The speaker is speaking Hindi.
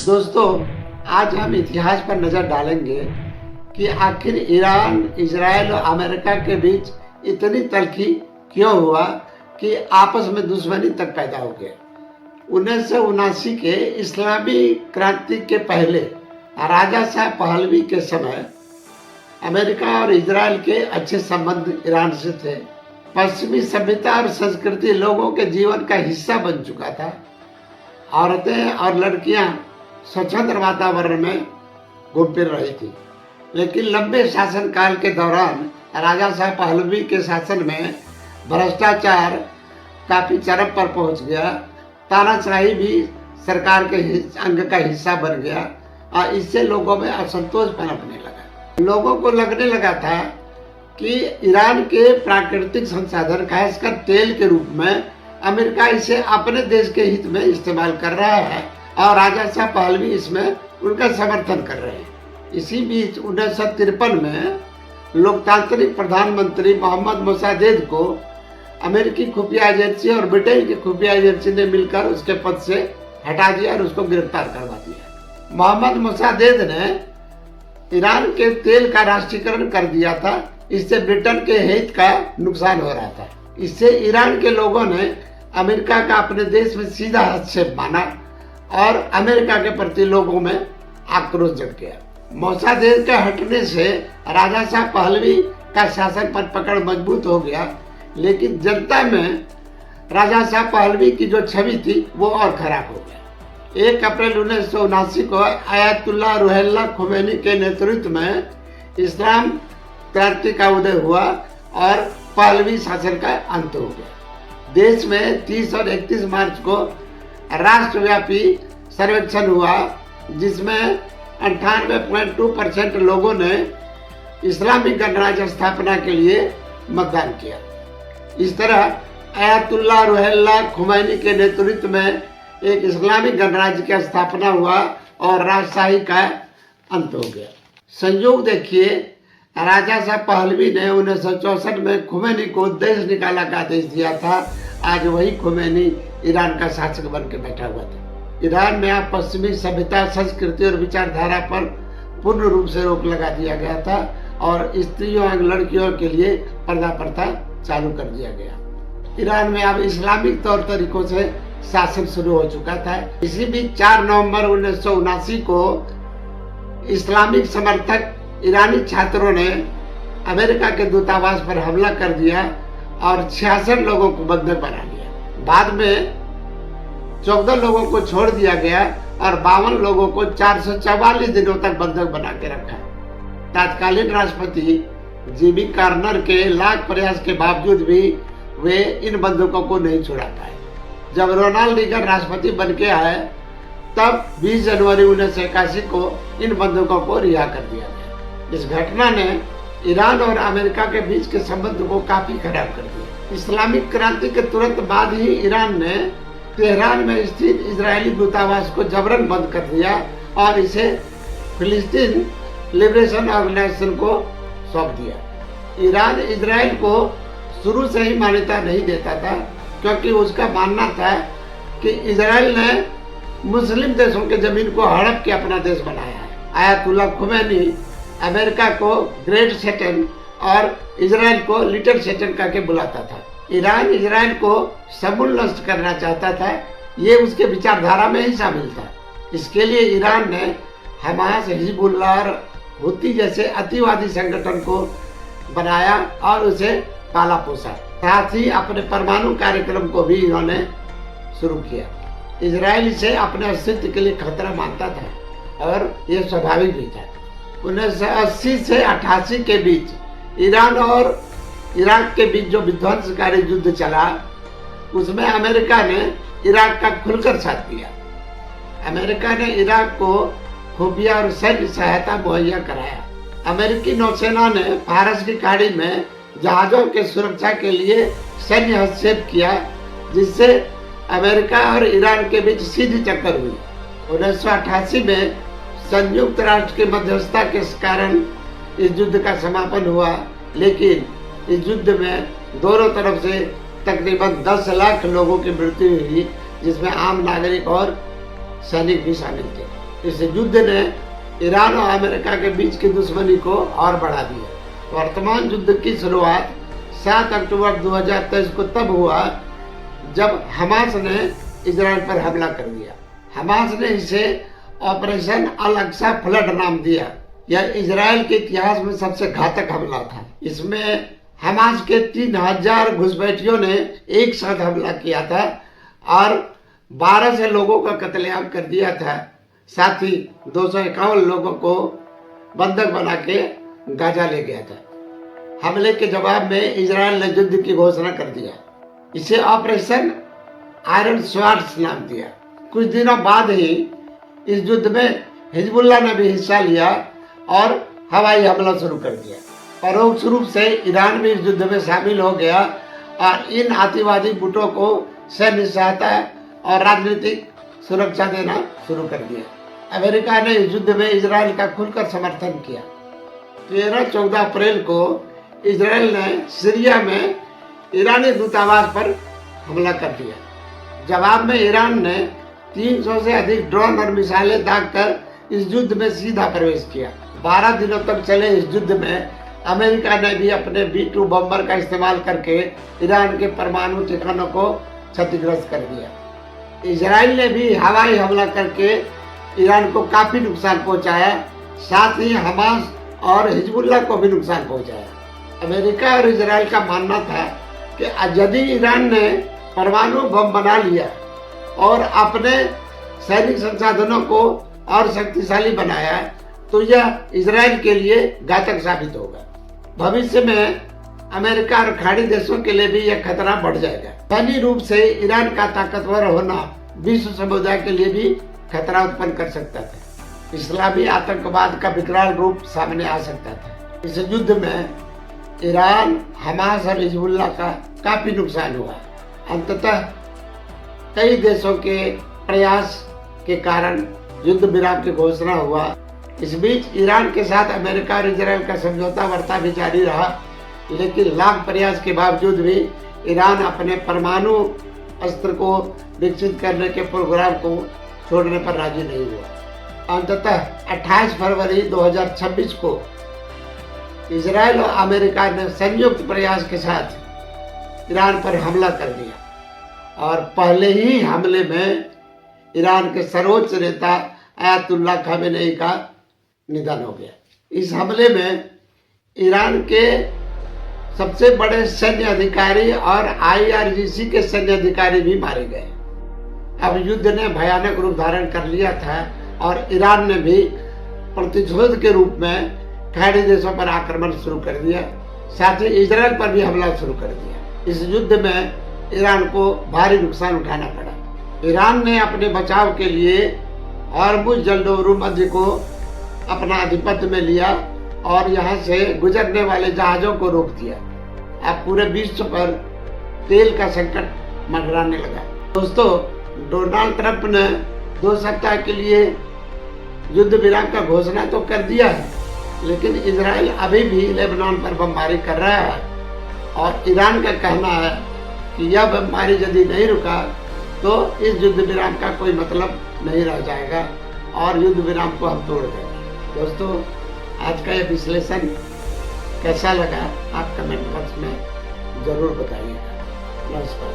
दोस्तों, आज हम इतिहास पर नजर डालेंगे कि आखिर ईरान, इजराइल और अमेरिका के बीच इतनी तल्खी क्यों हुआ कि आपस में दुश्मनी तक पैदा हो गया। 1979 के इस्लामी क्रांति के पहले राजा शाह पहलवी के समय अमेरिका और इजराइल के अच्छे संबंध ईरान से थे। पश्चिमी सभ्यता और संस्कृति लोगों के जीवन का हिस्सा बन चुका था। औरतें और लड़कियां स्वतंत्र वातावरण में घूम फिर रही थी, लेकिन लंबे शासनकाल के दौरान राजा शाह पहलवी के शासन में भ्रष्टाचार काफी चरम पर पहुंच गया। तानाशाही भी सरकार के अंग का हिस्सा बन गया और इससे लोगों में असंतोष पनपने लगा। लोगों को लगने लगा था कि ईरान के प्राकृतिक संसाधन, खासकर तेल के रूप में, अमेरिका इसे अपने देश के हित में इस्तेमाल कर रहा है और राजा शाह पहलवी इसमें उनका समर्थन कर रहे हैं। इसी बीच 1953 में लोकतांत्रिक प्रधानमंत्री मोहम्मद मोसादेद को अमेरिकी खुफिया एजेंसी और ब्रिटेन की खुफिया एजेंसी ने मिलकर उसके पद से हटा दिया और उसको गिरफ्तार करवा दिया। मोहम्मद मोसादेद ने ईरान के तेल का राष्ट्रीयकरण कर दिया था। इससे ब्रिटेन के हित का नुकसान हो रहा था। इससे ईरान के लोगों ने अमेरिका का अपने देश में सीधा हस्तक्षेप माना और अमेरिका के प्रति लोगों में आक्रोश जग गया। मोसादेद के हटने से राजा शाह पहलवी का शासन पर पकड़ मजबूत हो गया, लेकिन जनता में राजा शाह पहलवी की जो छवि थी वो और खराब हो गया। 1 अप्रैल 1979 को आयतुल्लाह रुहुल्लाह खुमैनी के नेतृत्व में इस्लाम क्रांति का उदय हुआ और पहलवी शासन का अंत हो गया। देश में 30 और 31 मार्च को राष्ट्रव्यापी सर्वेक्षण हुआ, जिसमें 98.2% लोगों ने इस्लामी गणराज्य स्थापना के लिए मतदान किया। इस तरह आयतुल्लाह रुहुल्लाह खुमैनी के नेतृत्व में एक इस्लामी गणराज्य की स्थापना हुआ और राजशाही का अंत हो गया। संयोग देखिए, राजा शाह पहलवी ने 1964 में खुमैनी को देश निकाला का आदेश दिया था। आज वही खुमैनी ईरान का शासक बन के बैठा हुआ था। ईरान में अब पश्चिमी सभ्यता, संस्कृति और विचारधारा पर पूर्ण रूप से रोक लगा दिया गया था और स्त्रियों और लड़कियों के लिए पर्दा प्रथा चालू कर दिया गया। ईरान में अब इस्लामिक तौर तरीकों से शासन शुरू हो चुका था। इसी बीच 4 नवंबर 1979 को इस्लामिक समर्थक ईरानी छात्रों ने अमेरिका के दूतावास पर हमला कर दिया और 66 लोगों को बंधक बना लिया। बाद में 14 लोगों को छोड़ दिया गया और 52 लोगों को 444 दिनों तक बंधक बना के रखा। तत्कालीन राष्ट्रपति जिमी कार्टर के लाख प्रयास के बावजूद भी वे इन बंधकों को नहीं छुड़ा पाए। जब रोनाल्ड रीगन राष्ट्रपति बन के आए, तब 20 जनवरी 1981 को इन बंधकों को रिहा कर दिया गया। इस घटना ने ईरान और अमेरिका के बीच के संबंध को काफी खराब कर दिया। इस्लामिक क्रांति के तुरंत बाद ही ईरान ने तेहरान में स्थित इजरायली दूतावास को जबरन बंद कर दिया और इसे फिलिस्तीन लिबरेशन ऑर्गेनाइजेशन को सौंप दिया। ईरान इजराइल को शुरू से ही मान्यता नहीं देता था, क्योंकि उसका मानना था कि इजराइल ने मुस्लिम देशों के जमीन को हड़प के अपना देश बनाया है। आयतुल्लाह खुमैनी अमेरिका को ग्रेट सैटन और इजराइल को लिटिल सैटन करके बुलाता था। ईरान इजराइल को समूल नष्ट करना चाहता था। ये उसके विचारधारा में ही शामिल था। इसके लिए ईरान ने हमास, हिजबुल्लाह और हुती जैसे अतिवादी संगठन को बनाया और उसे पाला पोसा। साथ ही अपने परमाणु कार्यक्रम को भी इन्होंने शुरू किया। इजराइल इसे अपने अस्तित्व के लिए खतरा मानता था और ये स्वाभाविक भी था। 1980 से 88 के बीच ईरान और इराक के बीच जो विध्वंसकारी युद्ध चला, उसमें अमेरिका ने इराक का खुलकर साथ दिया। अमेरिका ने इराक को खुफिया और सैन्य सहायता मुहैया कराया। अमेरिकी नौसेना ने फारस की खाड़ी में जहाजों के सुरक्षा के लिए सैन्य हस्तक्षेप किया, जिससे अमेरिका और ईरान के बीच सीधी टक्कर हुई। 1988 में संयुक्त राष्ट्र की मध्यस्थता के कारण इस युद्ध का समापन हुआ, लेकिन इस युद्ध में दोनों तरफ से तकरीबन 10 लाख लोगों की मृत्यु हुई, जिसमें आम नागरिक और सैनिक भी शामिल थे। इस युद्ध ने ईरान और अमेरिका के बीच की दुश्मनी को और बढ़ा दिया। वर्तमान युद्ध की शुरुआत 7 अक्टूबर 2023 को तब हुआ जब हमास ने इजराइल पर हमला कर दिया। हमास ने इसे ऑपरेशन अल अक्सा फ्लड नाम दिया। यह इजराइल के इतिहास में सबसे घातक हमला था। इसमें हमास के 3000 घुसपैठियों ने एक साथ हमला किया था और 12 से लोगों का कत्लेआम कर दिया था। साथ ही 251 लोगों को बंधक बना के गाजा ले गया था। हमले के जवाब में इजराइल ने युद्ध की घोषणा कर दिया। इसे ऑपरेशन आयरन स्वॉर्ड्स नाम दिया। कुछ दिनों बाद ही इस युद्ध में हिजबुल्लाह ने भी हिस्सा लिया और हवाई हमला शुरू कर दिया। परोक्ष रूप से ईरान भी इस युद्ध में शामिल हो गया और इन आतंकवादी गुटों को सैन्य सहायता और राजनीतिक सुरक्षा देना शुरू कर दिया। अमेरिका ने इस युद्ध में इजराइल का खुलकर समर्थन किया। 13-14 अप्रैल को इजराइल ने सीरिया में ईरानी दूतावास पर हमला कर दिया। जवाब में ईरान ने 300 से अधिक ड्रोन और मिसाइलें दागकर इस युद्ध में सीधा प्रवेश किया। 12 दिनों तक चले इस युद्ध में अमेरिका ने भी अपने B-2 बम्बर का इस्तेमाल करके ईरान के परमाणु ठिकानों को क्षतिग्रस्त कर दिया। इजराइल ने भी हवाई हमला करके ईरान को काफी नुकसान पहुंचाया। साथ ही हमास और हिजबुल्लाह को भी नुकसान पहुंचाया। अमेरिका और इजराइल का मानना था कि यदि ईरान ने परमाणु बम बना लिया और अपने सैनिक संसाधनों को और शक्तिशाली बनाया तो यह इजराइल के लिए घातक साबित होगा। भविष्य में अमेरिका और खाड़ी देशों के लिए भी यह खतरा बढ़ जाएगा। सैन्य रूप से ईरान का ताकतवर होना विश्व समुदाय के लिए भी खतरा उत्पन्न कर सकता था। इस्लामी आतंकवाद का विकराल रूप सामने आ सकता था। इस युद्ध में ईरान, हमास और हिजबुल्लाह का काफी नुकसान हुआ। अंततः कई देशों के प्रयास के कारण युद्ध विराम की घोषणा हुआ। इस बीच ईरान के साथ अमेरिका और इजराइल का समझौता वार्ता भी जारी रहा, लेकिन लाख प्रयास के बावजूद भी ईरान अपने परमाणु अस्त्र को विकसित करने के प्रोग्राम को छोड़ने पर राजी नहीं हुआ। अंततः 28 फरवरी 2026 को इजराइल और अमेरिका ने संयुक्त प्रयास के साथ ईरान पर हमला कर दिया और पहले ही हमले में ईरान के सर्वोच्च नेता अयातुल्लाह खामेनेई का निधन हो गया। इस हमले में ईरान के सबसे बड़े सैन्य अधिकारी और IRGC के सैन्य अधिकारी भी मारे गए। अब युद्ध ने भयानक रूप धारण कर लिया था और ईरान ने भी प्रतिशोध के रूप में खाड़ी देशों पर आक्रमण शुरू कर दिया। साथ ही इजराइल पर भी हमला शुरू कर दिया। इस युद्ध में ईरान को भारी नुकसान उठाना पड़ा। ईरान ने अपने बचाव के लिए हॉर्मुज़ जलदोरू मध्य को अपना आधिपत्य में लिया और यहाँ से गुजरने वाले जहाजों को रोक दिया। अब पूरे विश्व पर तेल का संकट मंडराने लगा। दोस्तों, डोनाल्ड ट्रंप ने 2 सप्ताह के लिए युद्ध विराम का घोषणा तो कर दिया है, लेकिन इजराइल अभी भी लेबनान पर बमबारी कर रहा है और ईरान का कहना है कि यह बमबारी यदि नहीं रुका तो इस युद्ध विराम का कोई मतलब नहीं रह जाएगा और युद्ध विराम को हम तोड़ देंगे। दोस्तों, आज का यह विश्लेषण कैसा लगा आप कमेंट बॉक्स में जरूर बताइएगा। नमस्कार।